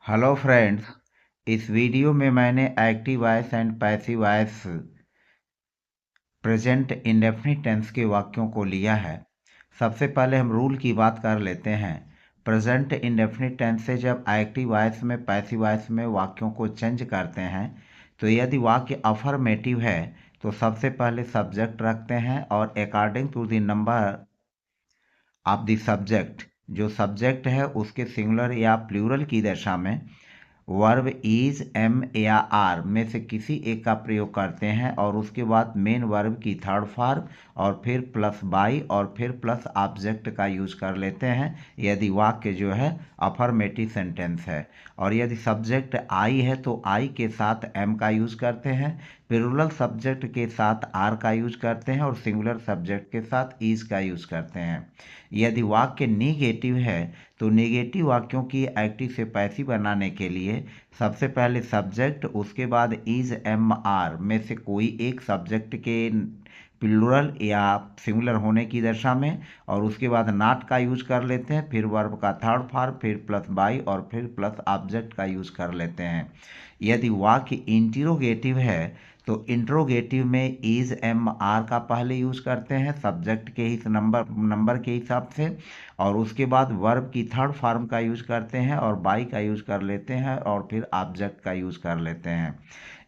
Hello friends. इस video में मैंने active voice and passive voice present indefinite tense के वाक्यों को लिया है। सबसे पहले हम रूल की बात कर लेते हैं। प्रेजेंट इंडेफिनिट टेंस से जब एक्टिव वॉइस में पैसिव वॉइस में वाक्यों को चेंज करते हैं तो यदि वाक्य अफर्मेटिव है तो सबसे पहले सब्जेक्ट रखते हैं और according to the number of the subject, जो सब्जेक्ट है उसके सिंगुलर या प्लूरल की दशा में वर्ब इज, एम या आर में से किसी एक का प्रयोग करते हैं और उसके बाद मेन वर्ब की थर्ड फॉर्म और फिर प्लस बाई और फिर प्लस ऑब्जेक्ट का यूज कर लेते हैं यदि वाक्य जो है अफर्मेटिव सेंटेंस है। और यदि सब्जेक्ट आई है तो आई के साथ एम का यूज करते हैं, प्लूरल सब्जेक्ट के साथ आर का यूज करते हैं और सिंगुलर सब्जेक्ट के साथ इज का यूज करते हैं। यदि वाक्य निगेटिव है तो नेगेटिव वाक्यों की एक्टिव से पैसिव बनाने के लिए सबसे पहले सब्जेक्ट, उसके बाद इज, एम, आर में से कोई एक सब्जेक्ट के प्लूरल या सिंगुलर होने की दशा में और उसके बाद नॉट का यूज कर लेते हैं, फिर वर्ब का थर्ड फॉर्म, फिर प्लस बाई और फिर प्लस ऑब्जेक्ट का यूज कर लेते हैं। यदि वाक्य इंटरोगेटिव है तो इंट्रोगेटिव में इज, एम, आर का पहले यूज करते हैं सब्जेक्ट के ही नंबर के हिसाब से और उसके बाद वर्ब की थर्ड फॉर्म का यूज करते हैं और बाई का यूज कर लेते हैं और फिर ऑब्जेक्ट का यूज कर लेते हैं।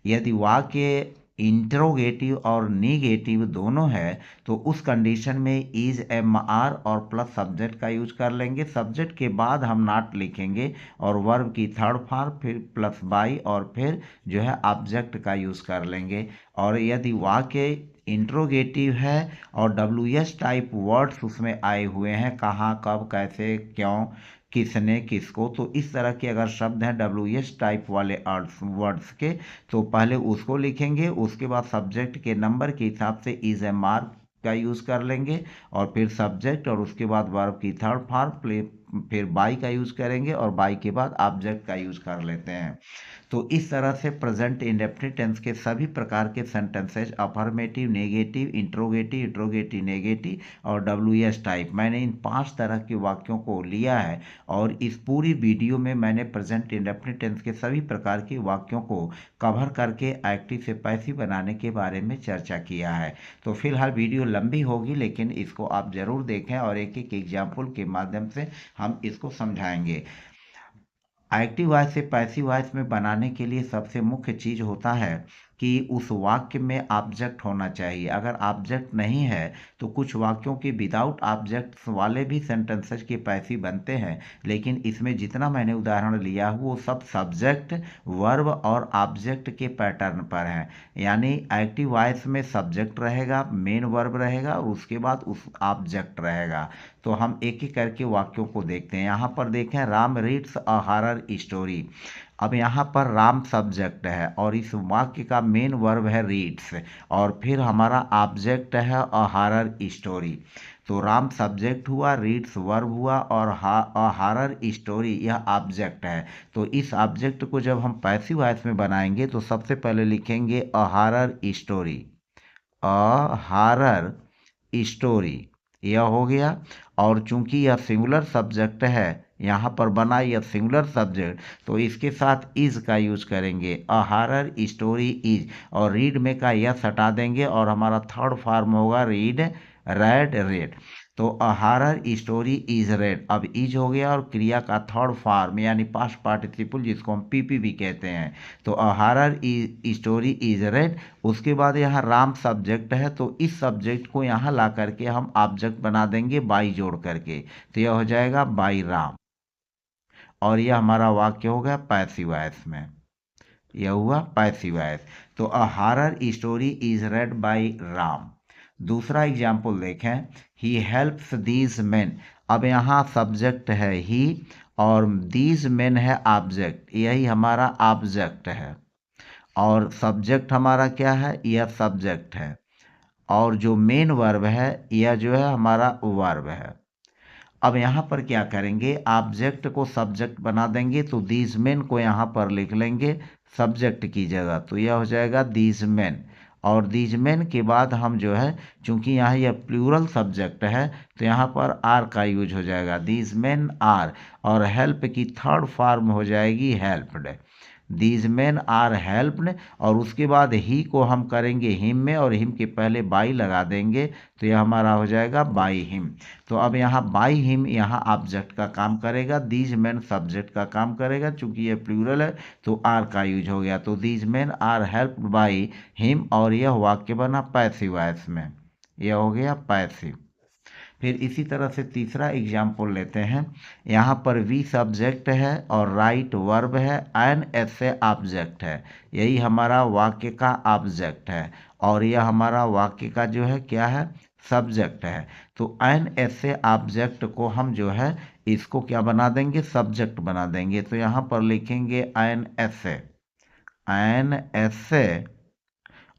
यदि वाक्य इंट्रोगेटिव और निगेटिव दोनों है तो उस कंडीशन में इज, एम, आर और प्लस सब्जेक्ट का यूज कर लेंगे। सब्जेक्ट के बाद हम नॉट लिखेंगे और वर्ब की थर्ड फॉर्म, फिर प्लस बाई और फिर जो है ऑब्जेक्ट का यूज कर लेंगे। और यदि वाक्य इंट्रोगेटिव है और डब्ल्यू एस टाइप वर्ड्स उसमें आए हुए हैं, कहाँ, कब, कैसे, क्यों, किसने, किसको, तो इस तरह के अगर शब्द हैं डब्ल्यू एस टाइप वाले वर्ड्स के तो पहले उसको लिखेंगे, उसके बाद सब्जेक्ट के नंबर के हिसाब से इज, एम, आर का यूज़ कर लेंगे और फिर सब्जेक्ट और उसके बाद वर्ब की थर्ड फॉर्म, फिर बाई का यूज़ करेंगे और बाई के बाद ऑब्जेक्ट का यूज़ कर लेते हैं। तो इस तरह से प्रेजेंट इंडेफिनिट टेंस के सभी प्रकार के sentences affirmative, negative, interrogative negative और डब्ल्यू एस टाइप, मैंने इन 5 तरह के वाक्यों को लिया है और इस पूरी वीडियो में मैंने प्रेजेंट इंडेफिनिट टेंस के सभी प्रकार के वाक्यों को कवर करके एक्टिव से पैसिव बनाने के बारे में चर्चा किया है। तो फिलहाल वीडियो लंबी होगी लेकिन इसको आप ज़रूर देखें और एक एक एग्जाम्पल के माध्यम से हम इसको समझाएंगे। एक्टिव वॉइस से पैसिव वॉइस में बनाने के लिए सबसे मुख्य चीज़ होता है कि उस वाक्य में ऑब्जेक्ट होना चाहिए। अगर ऑब्जेक्ट नहीं है तो कुछ वाक्यों के विदाउट ऑब्जेक्ट्स वाले भी सेंटेंसेस के पैसिव बनते हैं, लेकिन इसमें जितना मैंने उदाहरण लिया वो सब सब्जेक्ट, वर्ब और ऑब्जेक्ट के पैटर्न पर हैं। यानी एक्टिव वॉइस में सब्जेक्ट रहेगा, मेन वर्ब रहेगा और उसके बाद उस ऑब्जेक्ट रहेगा। तो हम एक एक करके वाक्यों को देखते हैं। यहाँ पर देखें, Ram reads a horror story. अब यहाँ पर राम सब्जेक्ट है और इस वाक्य का मेन वर्ब है रीड्स और फिर हमारा ऑब्जेक्ट है अ हॉरर स्टोरी। तो राम सब्जेक्ट हुआ, रीड्स वर्ब हुआ और अ हॉरर स्टोरी यह ऑब्जेक्ट है। तो इस ऑब्जेक्ट को जब हम पैसिव वॉइस में बनाएंगे तो सबसे पहले लिखेंगे a horror story, a horror story, यह हो गया। और चूंकि यह सिंगुलर सब्जेक्ट है, यहाँ पर बना यह सिंगुलर सब्जेक्ट, तो इसके साथ इज का यूज करेंगे, अ हॉरर स्टोरी इज, और रीड में का यस हटा देंगे और हमारा थर्ड फॉर्म होगा रीड, रेड, रेड। तो a horror story is red, अब इज हो गया और क्रिया का थर्ड फॉर्म यानी पास्ट पार्टिसिपल जिसको हम पीपी भी कहते हैं। तो a horror story is red. उसके बाद यहाँ राम सब्जेक्ट है तो इस सब्जेक्ट को यहाँ ला करके हम ऑब्जेक्ट बना देंगे बाई जोड़ करके, तो यह हो जाएगा बाई राम। और यह हमारा वाक्य हो गया पैसिव वॉइस में, यह हुआ पैसिव वॉइस। तो a horror story is read by Ram. दूसरा एग्जाम्पल देखें, ही हेल्प्स दीज मैन। अब यहाँ सब्जेक्ट है ही और दीज मैन है ऑब्जेक्ट, यही हमारा ऑब्जेक्ट है और सब्जेक्ट हमारा क्या है, यह सब्जेक्ट है और जो मेन वर्ब है यह जो है हमारा वर्ब है। अब यहाँ पर क्या करेंगे, ऑब्जेक्ट को सब्जेक्ट बना देंगे तो दीज मेन को यहाँ पर लिख लेंगे सब्जेक्ट की जगह, तो यह हो जाएगा दीज मेन। और दीज मेन के बाद हम जो है, चूंकि यहाँ यह प्लूरल सब्जेक्ट है तो यहाँ पर आर का यूज हो जाएगा, दीज मेन आर, और हेल्प की थर्ड फॉर्म हो जाएगी helped, these men are helped, और उसके बाद ही को हम करेंगे हिम में, और हिम के पहले बाई लगा देंगे तो यह हमारा हो जाएगा बाई हिम। तो अब यहाँ बाई हिम यहाँ ऑब्जेक्ट का काम करेगा, दीज मेन सब्जेक्ट का काम करेगा, चूंकि ये प्लूरल है तो आर का यूज हो गया, तो these men are helped by him, और यह वाक्य बना पैसिव वॉइस में, यह हो गया पैसिव। फिर इसी तरह से तीसरा एग्जाम्पल लेते हैं। यहाँ पर वी सब्जेक्ट है और राइट वर्ब है, एन ऐसे ऑब्जेक्ट है, यही हमारा वाक्य का ऑब्जेक्ट है, और यह हमारा वाक्य का जो है क्या है, सब्जेक्ट है। तो एन ऐसे ऑब्जेक्ट को हम जो है इसको क्या बना देंगे, सब्जेक्ट बना देंगे। तो यहाँ पर लिखेंगे एन ऐसे, एन ऐसे,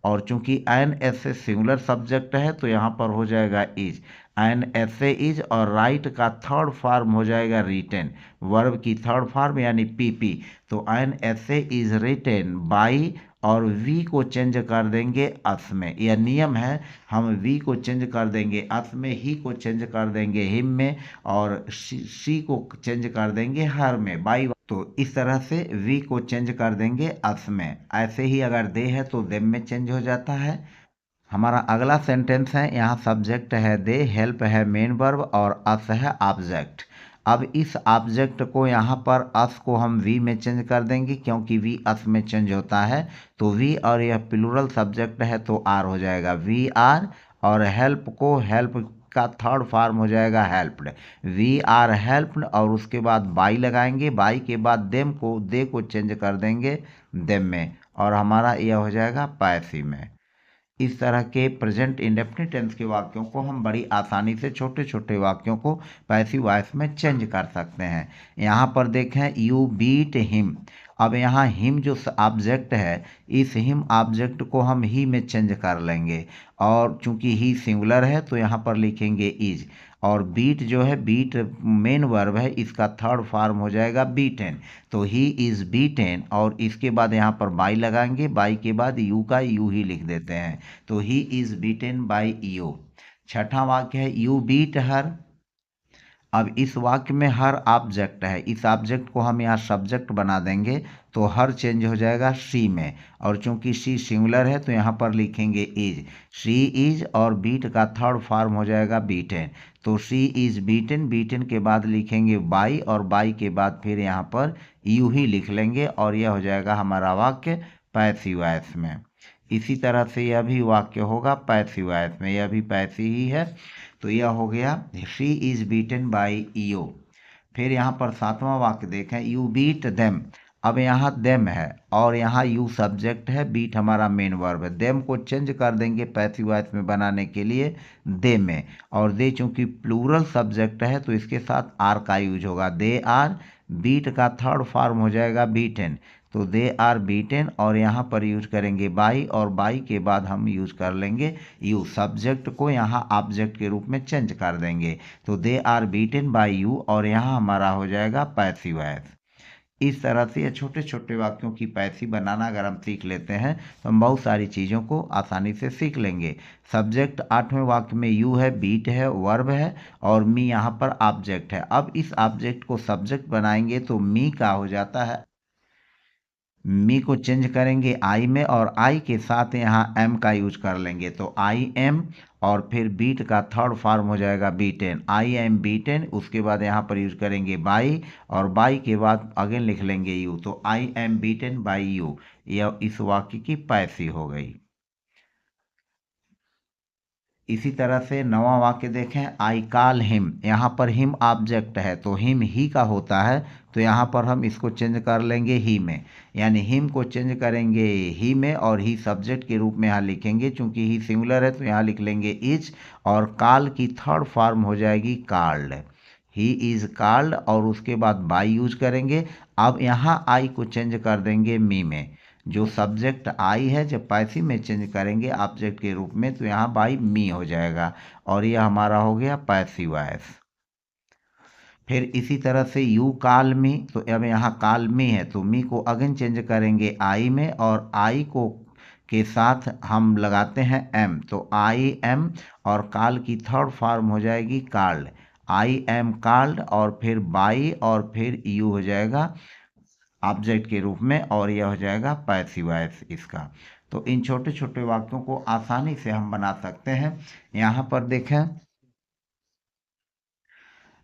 और चूंकि एन ऐसे सिंगुलर सब्जेक्ट है तो यहाँ पर हो जाएगा इज, एन ऐसे इज, और राइट का थर्ड फॉर्म हो जाएगा रिटेन, वर्ब की थर्ड फॉर्म यानी पीपी। तो एन ऐसे इज रिटेन बाई, और वी को चेंज कर देंगे अस में, यह नियम है, हम वी को चेंज कर देंगे अस में, ही को चेंज कर देंगे हिम में, और सी को चेंज कर देंगे हर में, बाई। तो इस तरह से वी को चेंज कर देंगे अस में। ऐसे ही अगर दे है तो देम में चेंज हो जाता है। हमारा अगला सेंटेंस है, यहाँ सब्जेक्ट है दे, हेल्प है मेन वर्ब, और अस है ऑब्जेक्ट। अब इस ऑब्जेक्ट को यहाँ पर अस को हम वी में चेंज कर देंगे, क्योंकि वी अस में चेंज होता है। तो वी, और यह प्लूरल सब्जेक्ट है तो आर हो जाएगा, वी आर, और हेल्प को हेल्प का थर्ड फॉर्म हो जाएगा हेल्प्ड, वी आर हेल्प्ड, और उसके बाद बाई लगाएंगे, बाई के बाद देम को, दे को चेंज कर देंगे देम में, और हमारा यह हो जाएगा पैसिव में। इस तरह के प्रेजेंट इंडेफिनिट टेंस के वाक्यों को हम बड़ी आसानी से छोटे छोटे वाक्यों को पैसिव वॉइस में चेंज कर सकते हैं। यहाँ पर देखें, यू बीट हिम। अब यहाँ हिम जो ऑब्जेक्ट है, इस हिम ऑब्जेक्ट को हम ही में चेंज कर लेंगे, और चूंकि ही सिंगुलर है तो यहाँ पर लिखेंगे इज, और बीट जो है, बीट मेन वर्ब है, इसका थर्ड फॉर्म हो जाएगा बीटेन, तो ही इज बीटेन, और इसके बाद यहाँ पर बाई लगाएंगे, बाई के बाद यू का यू ही लिख देते हैं, तो he is beaten by you. छठा वाक्य है, यू बीट हर। अब इस वाक्य में हर ऑब्जेक्ट है, इस ऑब्जेक्ट को हम यहाँ सब्जेक्ट बना देंगे तो हर चेंज हो जाएगा सी में, और चूंकि सी सिंगुलर है तो यहाँ पर लिखेंगे इज, सी इज, और बीट का थर्ड फॉर्म हो जाएगा बीटेन, तो सी इज बीटेन, बीटेन के बाद लिखेंगे बाई, और बाई के बाद फिर यहाँ पर यू ही लिख लेंगे, और यह हो जाएगा हमारा वाक्य पैसिव वॉइस में। इसी तरह से यह भी वाक्य होगा पैसिव वॉइस में, यह भी पैसिव ही है। तो यह हो गया she is beaten by you. फिर यहाँ पर सातवां वाक्य देखें, यू बीट देम। अब यहाँ देम है और यहाँ यू सब्जेक्ट है, बीट हमारा मेन वर्ब है, देम को चेंज कर देंगे पैसिव वॉइस में बनाने के लिए दे में, और दे चूंकि प्लूरल सब्जेक्ट है तो इसके साथ आर का यूज होगा, दे आर, बीट का थर्ड फॉर्म हो जाएगा बीटेन, तो दे आर बीटेन, और यहाँ पर यूज करेंगे बाई, और बाई के बाद हम यूज कर लेंगे यू, सब्जेक्ट को यहाँ ऑब्जेक्ट के रूप में चेंज कर देंगे, तो they are beaten by you, और यहाँ हमारा हो जाएगा पैसिव वॉइस। इस तरह से ये छोटे छोटे वाक्यों की पैसिव बनाना अगर हम सीख लेते हैं तो हम बहुत सारी चीज़ों को आसानी से सीख लेंगे। सब्जेक्ट 8वें वाक्य में यू है, बीट है, वर्ब है, और मी यहाँ पर ऑब्जेक्ट है। अब इस ऑब्जेक्ट को सब्जेक्ट बनाएंगे तो मी का हो जाता है, मी को चेंज करेंगे आई में, और आई के साथ यहाँ एम का यूज कर लेंगे, तो आई एम, और फिर बीट का थर्ड फॉर्म हो जाएगा बीटेन, आई एम बीटेन, उसके बाद यहाँ पर यूज करेंगे बाई, और बाई के बाद अगेन लिख लेंगे यू, तो I M beaten by you, यह इस वाक्य की पैसिव हो गई। इसी तरह से 9वां वाक्य देखें, आई कॉल हिम। यहाँ पर हिम ऑब्जेक्ट है तो हिम ही का होता है, तो यहाँ पर हम इसको चेंज कर लेंगे ही में, यानी हिम को चेंज करेंगे ही में, और ही सब्जेक्ट के रूप में यहाँ लिखेंगे, चूंकि ही सिंगुलर है तो यहाँ लिख लेंगे इज, और कॉल की थर्ड फॉर्म हो जाएगी कॉल्ड, ही इज कॉल्ड, और उसके बाद बाई यूज करेंगे। अब यहाँ आई को चेंज कर देंगे मी में, जो सब्जेक्ट आई है जब पैसिव में चेंज करेंगे ऑब्जेक्ट के रूप में तो यहाँ बाई मी हो जाएगा, और यह हमारा हो गया पैसिव वॉइस। फिर इसी तरह से यू कॉल मी, तो अब यहाँ कॉल मी है तो मी को अगेन चेंज करेंगे आई में, और आई को के साथ हम लगाते हैं एम, तो आई एम, और काल की थर्ड फॉर्म हो जाएगी कार्ड, आई एम कार्ड, और फिर बाई, और फिर यू हो जाएगा ऑब्जेक्ट के रूप में, और यह हो जाएगा पैसिव वॉइस इसका। तो इन छोटे छोटे वाक्यों को आसानी से हम बना सकते हैं। यहाँ पर देखें,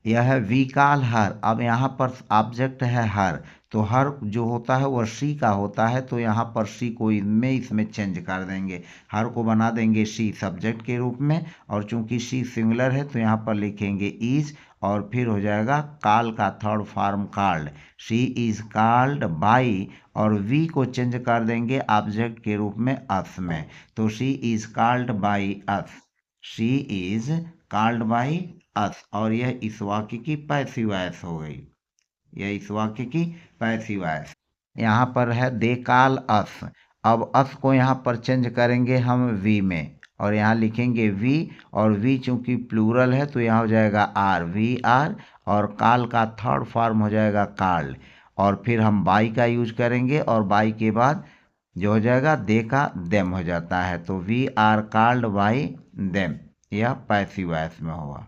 यह है वी कॉल हर। अब यहाँ पर ऑब्जेक्ट है हर, तो हर जो होता है वह शी का होता है, तो यहाँ पर शी को इसमें चेंज कर देंगे, हर को बना देंगे शी सब्जेक्ट के रूप में, और चूंकि शी सिंगुलर है तो यहाँ पर लिखेंगे इज, और फिर हो जाएगा कॉल का third form called, she is called by, और वी को चेंज कर देंगे ऑब्जेक्ट के रूप में अस में, तो she is called by us, she is called by अस, और यह इस वाक्य की पैसिव वॉइस हो गई, यह इस वाक्य की पैसिव वॉइस। यहाँ पर है दे कॉल अस, अब अस को यहाँ पर चेंज करेंगे हम वी में, और यहाँ लिखेंगे वी, और वी चूंकि प्लूरल है तो यहाँ हो जाएगा आर, वी आर, और कॉल का थर्ड फॉर्म हो जाएगा कॉल्ड, और फिर हम बाई का यूज करेंगे, और बाई के बाद जो हो जाएगा दे का देम हो जाता है, तो we are called by them, यह पैसिव वॉइस में होगा।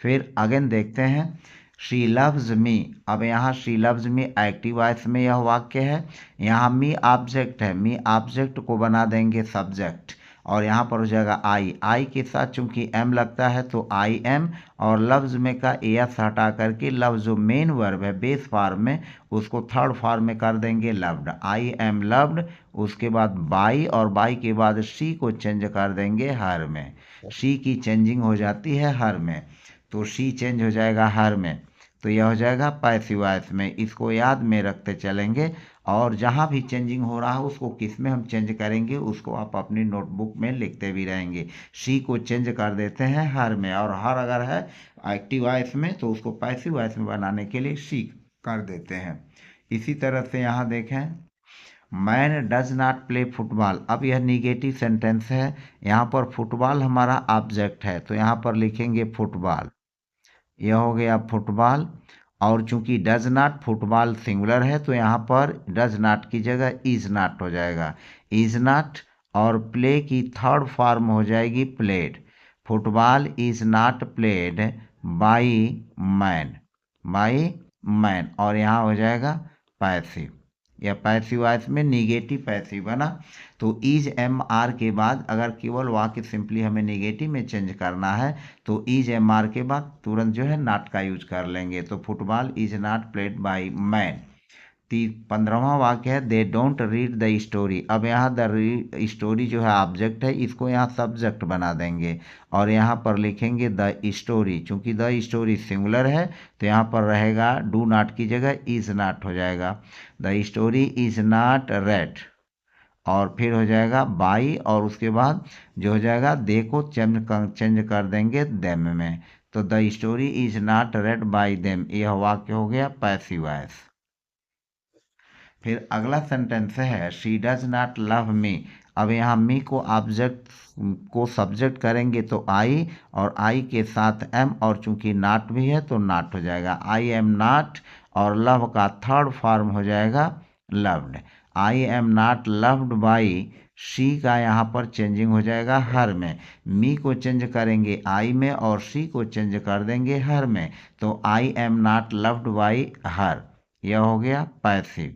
फिर अगेन देखते हैं शी लव्स मी। अब यहाँ she loves me active voice में यह वाक्य है, यहाँ मी ऑब्जेक्ट है, मी ऑब्जेक्ट को बना देंगे सब्जेक्ट, और यहाँ पर हो जाएगा आई, आई के साथ चूंकि एम लगता है तो आई एम, और लव्स में का एस हटा करके लव जो मेन वर्ब है बेस फॉर्म में उसको थर्ड फॉर्म में कर देंगे लव्ड, आई एम लव्ड, उसके बाद बाई, और बाई के बाद शी को चेंज कर देंगे हर में, शी की चेंजिंग हो जाती है हर में, तो शी चेंज हो जाएगा हर में, तो यह हो जाएगा पैसिव वॉइस में। इसको याद में रखते चलेंगे, और जहाँ भी चेंजिंग हो रहा है उसको किस में हम चेंज करेंगे उसको आप अपनी नोटबुक में लिखते भी रहेंगे। शी को चेंज कर देते हैं हर में, और हर अगर है एक्टिव वॉइस में तो उसको पैसिव वॉइस में बनाने के लिए शी कर देते हैं। इसी तरह से यहाँ देखें man does not play football. अब यह निगेटिव सेंटेंस है, यहाँ पर फुटबॉल हमारा ऑब्जेक्ट है, तो यहाँ पर लिखेंगे फुटबॉल, यह हो गया फुटबॉल, और चूंकि डज नॉट फुटबॉल सिंगुलर है तो यहाँ पर डज नॉट की जगह इज नॉट हो जाएगा, इज नॉट, और प्ले की थर्ड फॉर्म हो जाएगी played, football is not played by man, by man, और यहाँ हो जाएगा पैसिव, या पैसिव वॉइस में निगेटिव पैसिव बना। तो इज एम आर के बाद अगर केवल वाक्य सिंपली हमें निगेटिव में चेंज करना है तो इज एम आर के बाद तुरंत जो है नॉट का यूज कर लेंगे, तो football is not played by man. 15वां वाक्य है they don't read the story. अब यहाँ द स्टोरी जो है ऑब्जेक्ट है, इसको यहाँ सब्जेक्ट बना देंगे, और यहाँ पर लिखेंगे द स्टोरी, चूंकि द स्टोरी सिंगुलर है तो यहाँ पर रहेगा डू नॉट की जगह इज नॉट हो जाएगा, the story is not red, और फिर हो जाएगा बाई, और उसके बाद जो हो जाएगा दे को चेंज कर देंगे देम में, तो the story is not red by them, यह वाक्य हो गया पैसिव वॉइस। फिर अगला सेंटेंस है she does not love me. अब यहाँ मी को ऑब्जेक्ट को सब्जेक्ट करेंगे तो आई, और आई के साथ एम, और चूंकि नॉट भी है तो नॉट हो जाएगा, आई एम नॉट, और लव का थर्ड फॉर्म हो जाएगा loved, I am not loved by, she का यहाँ पर चेंजिंग हो जाएगा हर में, मी को चेंज करेंगे आई में, और शी को चेंज कर देंगे हर में, तो I am not loved by her, यह हो गया पैसिव।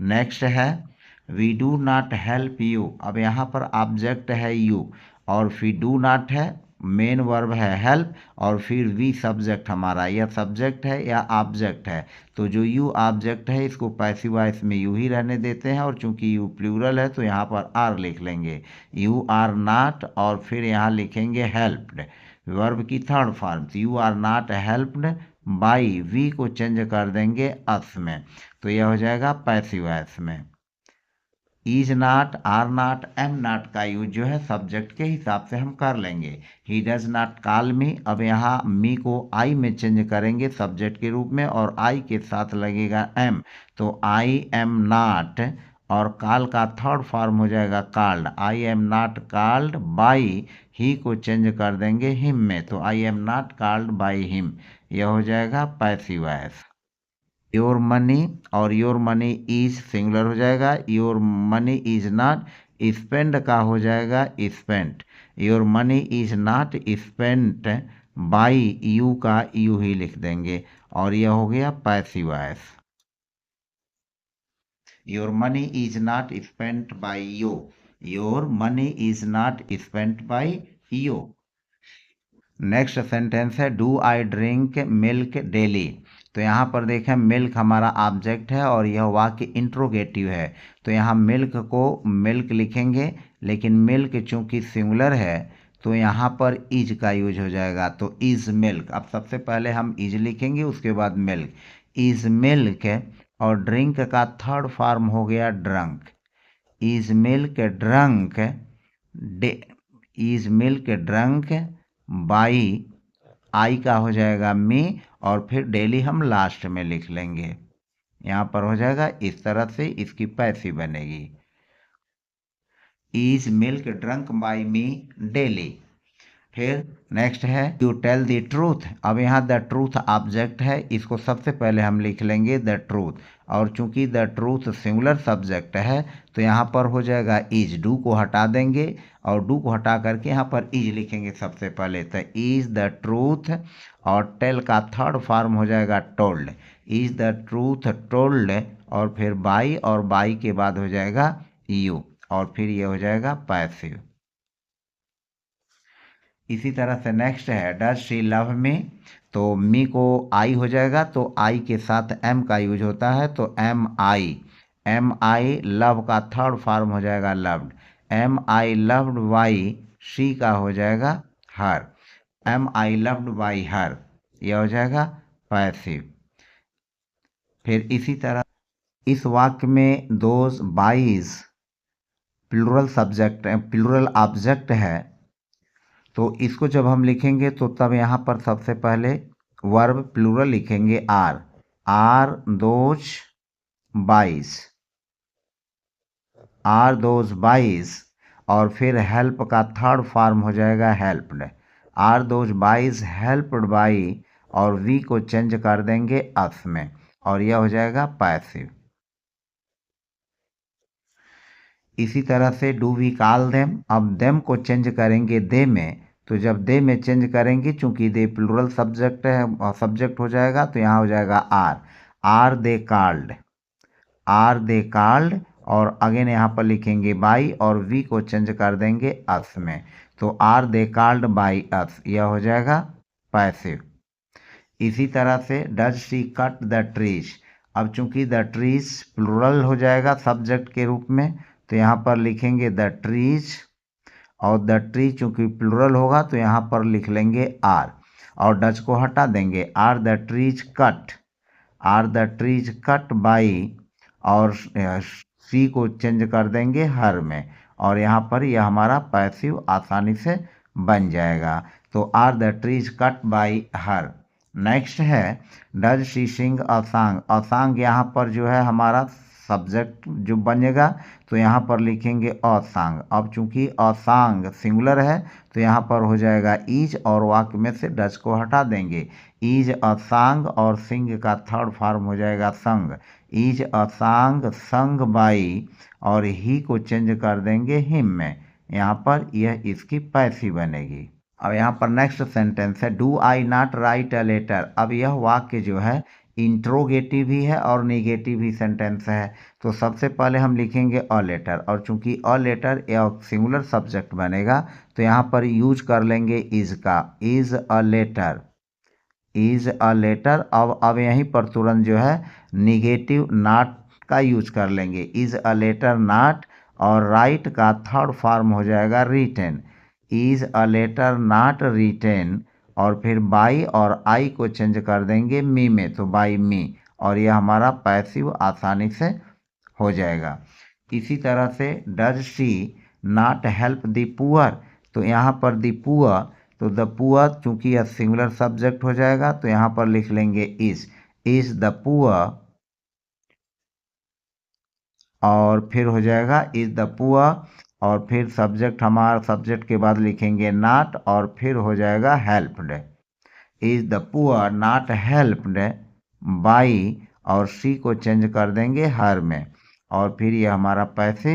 नेक्स्ट है we do not help you. अब यहाँ पर ऑब्जेक्ट है यू, और फिर डू नॉट है, मेन वर्ब है हेल्प, और फिर वी सब्जेक्ट हमारा, यह सब्जेक्ट है या ऑब्जेक्ट है, तो जो यू ऑब्जेक्ट है इसको पैसिव वॉइस में यू ही रहने देते हैं, और चूंकि यू प्लूरल है तो यहाँ पर आर लिख लेंगे, यू आर नॉट, और फिर यहाँ लिखेंगे हेल्प्ड, वर्ब की third form, you are not helped by, we को चेंज कर देंगे अस में, तो यह हो जाएगा पैसिव वॉइस में। Is not, are not, am not का यूज जो है सब्जेक्ट के हिसाब से हम कर लेंगे। He does not call me, अब यहाँ मी को आई में चेंज करेंगे सब्जेक्ट के रूप में, और आई के साथ लगेगा एम, तो आई एम नॉट, और कॉल का थर्ड फॉर्म हो जाएगा called, I am not called by, he को चेंज कर देंगे हिम में, तो I am not called by him, यह हो जाएगा पैसिव वॉइस। योर मनी और योर मनी इज सिंगुलर हो जाएगा, your money is not spend का हो जाएगा spent, your money is not spent by you का यू ही लिख देंगे और यह हो गया passive voice. Your money is not spent by you, your money is not spent by you. Next sentence है do I drink milk daily. तो यहाँ पर देखें मिल्क हमारा ऑब्जेक्ट है और यह वाक्य इंट्रोगेटिव है, तो यहाँ मिल्क को मिल्क लिखेंगे, लेकिन मिल्क चूंकि सिंगुलर है तो यहाँ पर इज का यूज हो जाएगा, तो इज मिल्क। अब सबसे पहले हम इज लिखेंगे, उसके बाद मिल्क, इज मिल्क, और ड्रिंक का थर्ड फॉर्म हो गया drunk, is milk drunk, is milk drunk by I का हो जाएगा मी, और फिर डेली हम लास्ट में लिख लेंगे, यहाँ पर हो जाएगा इस तरह से इसकी पैसिव बनेगी, is milk drunk by me daily. फिर नेक्स्ट है यू टेल द ट्रूथ। अब यहाँ द ट्रूथ ऑब्जेक्ट है, इसको सबसे पहले हम लिख लेंगे द ट्रूथ, और चूंकि द ट्रूथ सिंगुलर सब्जेक्ट है तो यहाँ पर हो जाएगा इज, डू को हटा देंगे और डू को हटा करके यहाँ पर इज लिखेंगे सबसे पहले, तो इज द ट्रूथ, और टेल का थर्ड फॉर्म हो जाएगा told, is the truth told, और फिर बाई, और बाई के बाद हो जाएगा यू, और फिर ये हो जाएगा पैसिव। इसी तरह से नेक्स्ट है डज शी लव मी। तो मी को आई हो जाएगा, तो आई के साथ एम का यूज होता है, तो एम आई लव का थर्ड फॉर्म हो जाएगा loved, am I loved by she का हो जाएगा her, am I loved by her, यह हो जाएगा पैसिव। फिर इसी तरह इस वाक्य में those boys plural subject plural object है, तो इसको जब हम लिखेंगे तो तब यहाँ पर सबसे पहले वर्ब प्लूरल लिखेंगे आर दोज बाईस, आर दोज बाईस, और फिर हेल्प का थर्ड फॉर्म हो जाएगा हेल्प्ड, आर दोज बाईस हेल्प्ड बाई, और वी को चेंज कर देंगे अस में, और यह हो जाएगा पैसिव। इसी तरह से डू वी कॉल देम, अब देम को चेंज करेंगे दे में, तो जब दे में चेंज करेंगे चूंकि दे प्लूरल सब्जेक्ट है, सब्जेक्ट हो जाएगा, तो यहाँ हो जाएगा are they called, are they called, और अगेन यहाँ पर लिखेंगे बाई, और वी को चेंज कर देंगे अस में, तो are they called by us, यह हो जाएगा पैसिव। इसी तरह से does she cut the trees. अब चूंकि द ट्रीज प्लूरल हो जाएगा सब्जेक्ट के रूप में, तो यहाँ पर लिखेंगे द ट्रीज, और द ट्री चूंकि प्लूरल होगा तो यहाँ पर लिख लेंगे आर, और डज को हटा देंगे, are the trees cut, are the trees cut by, और सी को चेंज कर देंगे हर में, और यहाँ पर यह हमारा पैसिव आसानी से बन जाएगा, तो are the trees cut by her. Next है does she sing a song. A song यहाँ पर जो है हमारा सब्जेक्ट जो बनेगा, तो यहाँ पर लिखेंगे अ सॉन्ग। अब चूंकि अ सॉन्ग सिंगुलर है तो यहाँ पर हो जाएगा इज, और वाक्य में से डज को हटा देंगे, इज अ सॉन्ग, और सिंग का थर्ड फॉर्म हो जाएगा संग, इज अ सॉन्ग संग बाई, और ही को चेंज कर देंगे हिम में, यहाँ पर यह इसकी पैसिव बनेगी। अब यहाँ पर नेक्स्ट सेंटेंस है do I not write a letter. अब यह वाक्य जो है इंट्रोगेटिव भी है और नेगेटिव भी सेंटेंस है, तो सबसे पहले हम लिखेंगे अ लेटर, और चूंकि अ लेटर या सिंगुलर सब्जेक्ट बनेगा तो यहाँ पर यूज कर लेंगे इज का, is a letter, is a letter. अब यहीं पर तुरंत जो है निगेटिव नॉट का यूज कर लेंगे, इज अ लेटर नॉट, और राइट का थर्ड फॉर्म हो जाएगा written, is a letter not written, और फिर बाई और आई को चेंज कर देंगे मी में, तो बाई मी, और यह हमारा पैसिव आसानी से हो जाएगा। इसी तरह से does she not help the poor. तो यहाँ पर द पुअर, तो द पुअर चूंकि यह सिंगुलर सब्जेक्ट हो जाएगा तो यहाँ पर लिख लेंगे इज द पुअर, और फिर हो जाएगा इज द पुअर, और फिर सब्जेक्ट हमारा सब्जेक्ट के बाद लिखेंगे नॉट, और फिर हो जाएगा helped, is the poor not helped by, और सी को चेंज कर देंगे हर में, और फिर ये हमारा पैसे।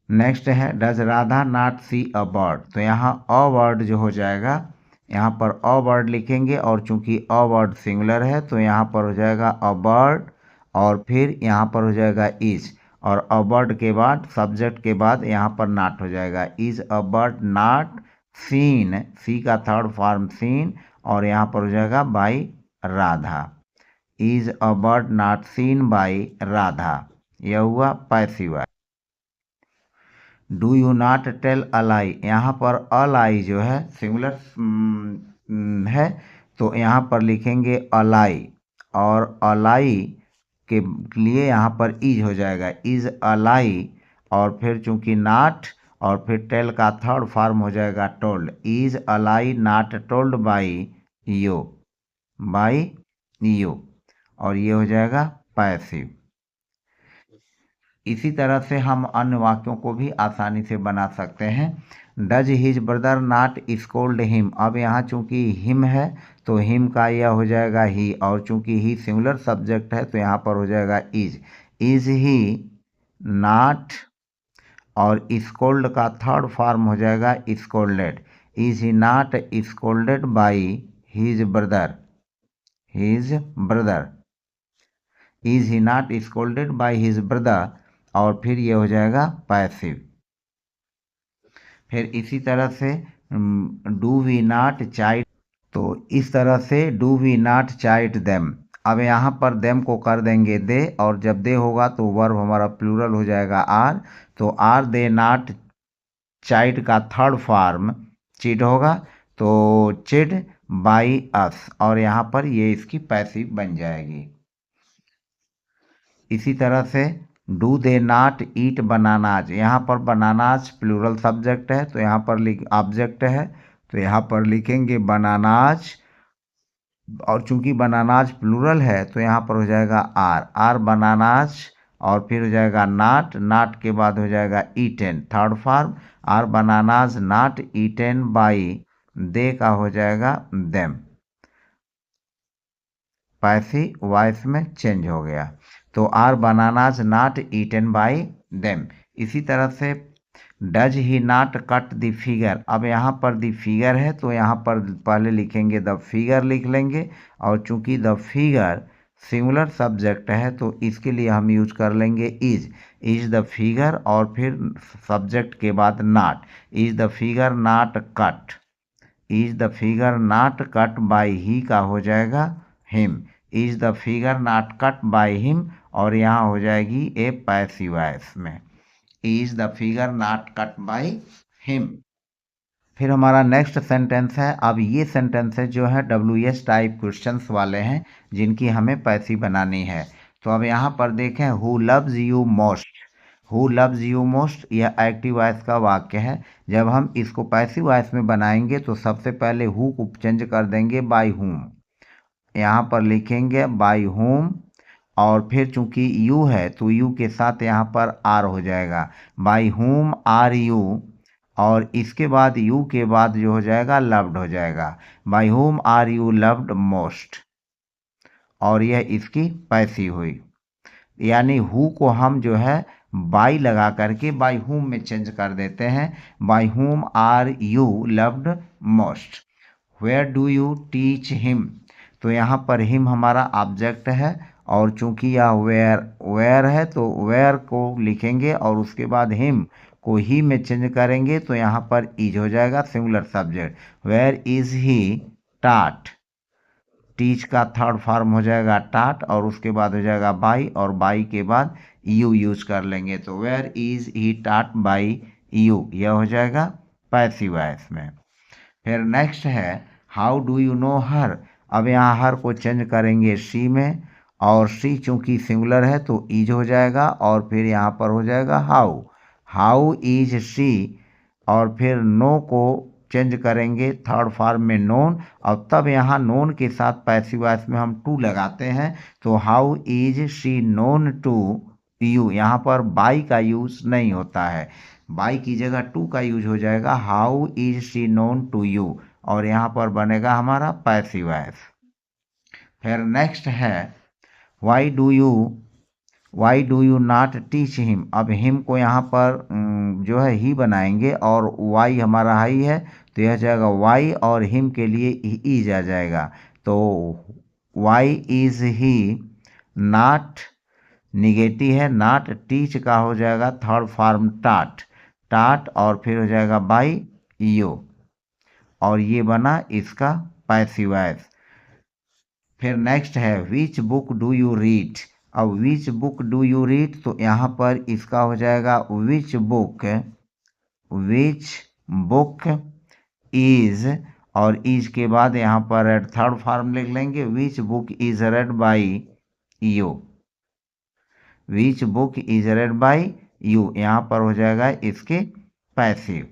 नेक्स्ट है does Radha not see a bird. तो यहाँ अ वर्ड जो हो जाएगा, यहाँ पर अ वर्ड लिखेंगे, और चूंकि अ वर्ड सिंगुलर है तो यहाँ पर हो जाएगा अ बर्ड, और फिर यहाँ पर हो जाएगा इज, और अ बर्ड के बाद सब्जेक्ट के बाद यहाँ पर नॉट हो जाएगा, is a bird not seen, see का थर्ड फॉर्म सीन, और यहाँ पर हो जाएगा by Radha, is a bird not seen by Radha. यह हुआ passive. Do you not tell a lie, यहाँ पर अलाई जो है सिंगुलर है, तो यहाँ पर लिखेंगे अलाई, और अलाई के लिए यहाँ पर इज हो जाएगा, इज अलाई, और फिर चूंकि नॉट और फिर टेल का थर्ड फॉर्म हो जाएगा told, is Ali not told by you, by you, और ये हो जाएगा पैसिव। इसी तरह से हम अन्य वाक्यों को भी आसानी से बना सकते हैं। Does his brother not scold him, अब यहाँ चूंकि हिम है तो हिम का यह हो जाएगा ही, और चूंकि ही सिंगुलर सब्जेक्ट है तो यहाँ पर हो जाएगा इज ही नॉट, और स्कोल्ड का थर्ड फॉर्म हो जाएगा scolded, is he not scolded by his brother, his brother, is he not scolded by his brother, और फिर ये हो जाएगा पैसिव। फिर इसी तरह से डू वी नॉट चाइट, तो इस तरह से डू वी नॉट चाइट देम, अब यहाँ पर देम को कर देंगे दे, और जब दे होगा तो वर्ब हमारा प्लूरल हो जाएगा आर, तो आर दे नॉट चाइट का थर्ड फॉर्म चिड होगा, तो चिड बाई अस, और यहाँ पर ये इसकी पैसिव बन जाएगी। इसी तरह से do they not eat bananas, यहाँ पर बनानाज प्लूरल सब्जेक्ट है तो यहाँ पर ऑब्जेक्ट है, तो यहाँ पर लिखेंगे बनानाज, और चूंकि बनानाज प्लूरल है तो यहाँ पर हो जाएगा आर बनानाज, और फिर हो जाएगा नाट, नाट के बाद हो जाएगा eaten third form, are bananas not eaten by, they का हो जाएगा देम, पैसिव वॉइस में चेंज हो गया, तो are bananas not eaten by them. इसी तरह से does he not cut the figure, अब यहाँ पर द फिगर है तो यहाँ पर पहले लिखेंगे द फिगर लिख लेंगे, और चूंकि द फिगर सिंगुलर सब्जेक्ट है तो इसके लिए हम यूज कर लेंगे इज द फिगर, और फिर सब्जेक्ट के बाद not, is the figure not cut, is the figure not cut by he का हो जाएगा him, is the figure not cut by him, और यहाँ हो जाएगी ए पैसिव वॉइस में, is the figure not cut by him. फिर हमारा नेक्स्ट सेंटेंस है, अब ये सेंटेंसेस जो है WS टाइप क्वेश्चंस वाले हैं जिनकी हमें पैसिव बनानी है। तो अब यहाँ पर देखें who loves you most, who loves you most यह एक्टिव वॉइस का वाक्य है। जब हम इसको पैसिव वॉइस में बनाएंगे तो सबसे पहले हु को चेंज कर देंगे बाय हुम, यहाँ पर लिखेंगे बाय हुम, और फिर चूंकि यू है तो यू के साथ यहाँ पर आर हो जाएगा, बाय हुम आर यू, और इसके बाद यू के बाद जो हो जाएगा लव्ड हो जाएगा, bye whom are you loved most, और यह इसकी पैसिव हुई। यानी हु को हम जो है बाई लगा करके बाय हुम में चेंज कर देते हैं, by whom are you loved most, where do you teach him, तो यहाँ पर हिम हमारा ऑब्जेक्ट है, और चूंकि यह वेयर है तो वेयर को लिखेंगे और उसके बाद हिम को ही में चेंज करेंगे, तो यहाँ पर इज हो जाएगा singular subject, where is he taught, teach का थर्ड फॉर्म हो जाएगा टाट, और उसके बाद हो जाएगा बाई, और बाई के बाद यू यूज कर लेंगे, तो वेयर इज ही टाट बाई यू, यह हो जाएगा पैसिव वॉइस में। फिर नेक्स्ट है हाउ डू यू नो हर, अब यहाँ हर को चेंज करेंगे सी में, और सी चूंकि सिंगुलर है तो इज हो जाएगा, और फिर यहाँ पर हो जाएगा हाउ, हाउ इज सी, और फिर नो को चेंज करेंगे थर्ड फॉर्म में नोन, और तब यहाँ नोन के साथ पैसिव वॉइस में हम टू लगाते हैं, तो how is she known to you, यहाँ पर बाई का यूज नहीं होता है, बाई की जगह टू का यूज हो जाएगा, how is she known to you, और यहाँ पर बनेगा हमारा पैसिव वॉइस। फिर नेक्स्ट है why do you not teach him. अब हिम को यहाँ पर जो है ही बनाएंगे और वाई हमारा हाई है तो यह जाएगा वाई और हिम के लिए इज आ जाएगा। तो why is he not negative है, नॉट टीच का हो जाएगा थर्ड फॉर्म टाट और फिर हो जाएगा बाई यू, और ये बना इसका पैसिव वॉइस। फिर नेक्स्ट है which book do you read. अब which book do you read तो यहाँ पर इसका हो जाएगा विच बुक इज, और इज के बाद यहाँ पर थर्ड फॉर्म लिख लेंगे, which book is read by you, which book is read by you, यहाँ पर हो जाएगा इसके पैसिव।